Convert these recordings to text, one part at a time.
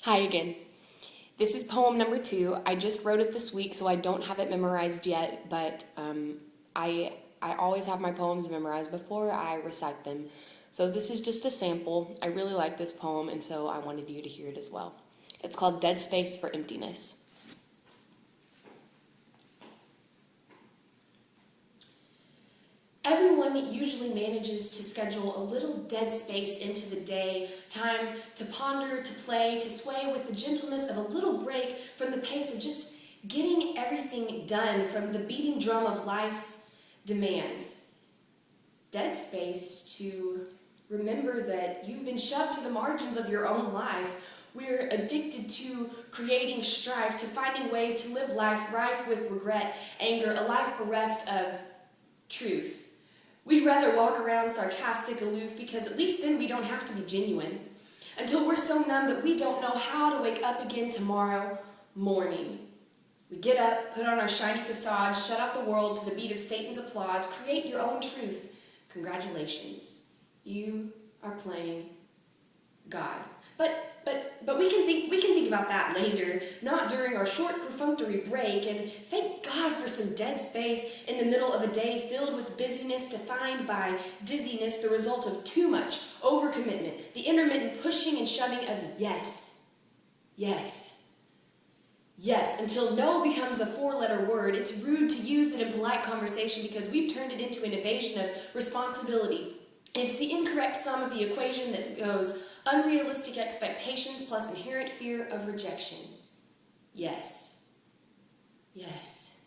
Hi again. This is poem number 2. I just wrote it this week, so I don't have it memorized yet, but I always have my poems memorized before I recite them. So this is just a sample. I really like this poem, and so I wanted you to hear it as well. It's called Dead Space for Emptiness. Everyone usually manages to schedule a little dead space into the day, time to ponder, to play, to sway with the gentleness of a little break from the pace of just getting everything done from the beating drum of life's demands. Dead space to remember that you've been shoved to the margins of your own life. We're addicted to creating strife, to finding ways to live life rife with regret, anger, a life bereft of truth. We'd rather walk around sarcastic, aloof, because at least then we don't have to be genuine. Until we're so numb that we don't know how to wake up again tomorrow morning. We get up, put on our shiny facade, shut out the world to the beat of Satan's applause, create your own truth. Congratulations. You are playing God. But we can think about that later, not during our short perfunctory break, and thank God for some dead space in the middle of a day filled with busyness defined by dizziness, the result of too much overcommitment, the intermittent pushing and shoving of yes, yes, yes, until no becomes a 4-letter word. It's rude to use it in polite conversation because we've turned it into an evasion of responsibility. It's the incorrect sum of the equation that goes unrealistic expectations plus inherent fear of rejection. Yes. Yes.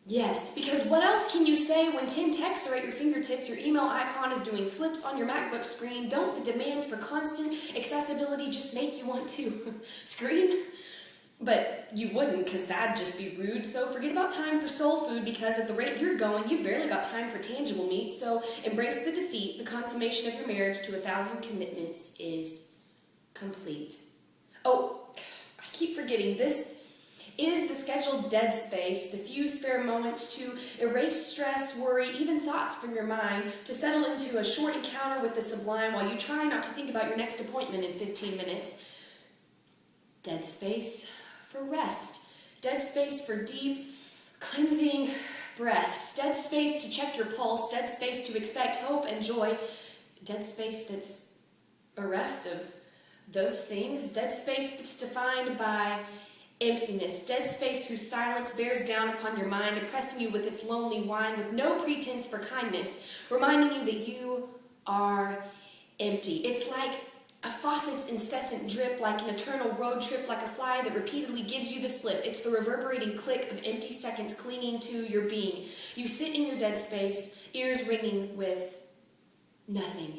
Yes, because what else can you say when 10 texts are at your fingertips, your email icon is doing flips on your MacBook screen? Don't the demands for constant accessibility just make you want to scream? But you wouldn't, because that'd just be rude. So forget about time for soul food, because at the rate you're going, you've barely got time for tangible meat. So embrace the defeat. The consummation of your marriage to 1,000 commitments is complete. Oh, I keep forgetting. This is the scheduled dead space, the few spare moments to erase stress, worry, even thoughts from your mind, to settle into a short encounter with the sublime while you try not to think about your next appointment in 15 minutes. Dead space for rest, dead space for deep, cleansing breaths, dead space to check your pulse, dead space to expect hope and joy, dead space that's bereft of those things, dead space that's defined by emptiness, dead space whose silence bears down upon your mind, oppressing you with its lonely whine, with no pretense for kindness, reminding you that you are empty. It's like a faucet's incessant drip, like an eternal road trip, like a fly that repeatedly gives you the slip. It's the reverberating click of empty seconds clinging to your being. You sit in your dead space, ears ringing with nothing.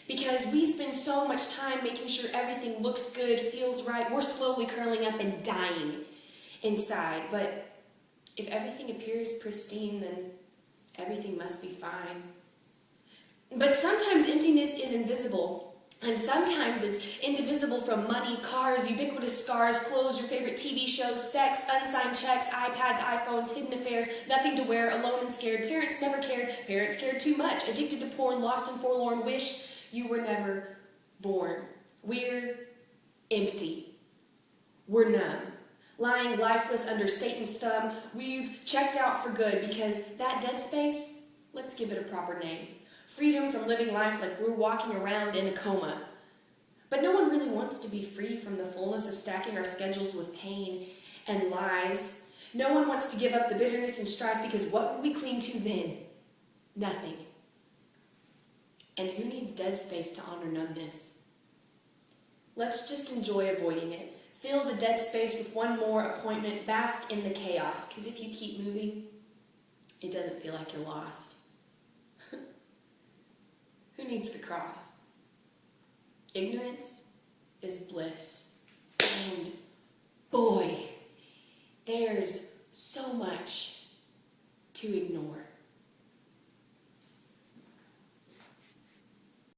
Because we spend so much time making sure everything looks good, feels right, we're slowly curling up and dying inside. But if everything appears pristine, then everything must be fine. But sometimes emptiness is invisible. And sometimes it's indivisible from money, cars, ubiquitous scars, clothes, your favorite TV shows, sex, unsigned checks, iPads, iPhones, hidden affairs, nothing to wear, alone and scared. Parents never cared. Parents cared too much. Addicted to porn, lost and forlorn. Wish you were never born. We're empty. We're numb. Lying lifeless under Satan's thumb. We've checked out for good because that dead space, let's give it a proper name. Freedom from living life like we're walking around in a coma. But no one really wants to be free from the fullness of stacking our schedules with pain and lies. No one wants to give up the bitterness and strife, because what would we cling to then? Nothing. And who needs dead space to honor numbness? Let's just enjoy avoiding it. Fill the dead space with one more appointment. Bask in the chaos, because if you keep moving, it doesn't feel like you're lost. Who needs the cross? Ignorance is bliss. And boy, there's so much to ignore.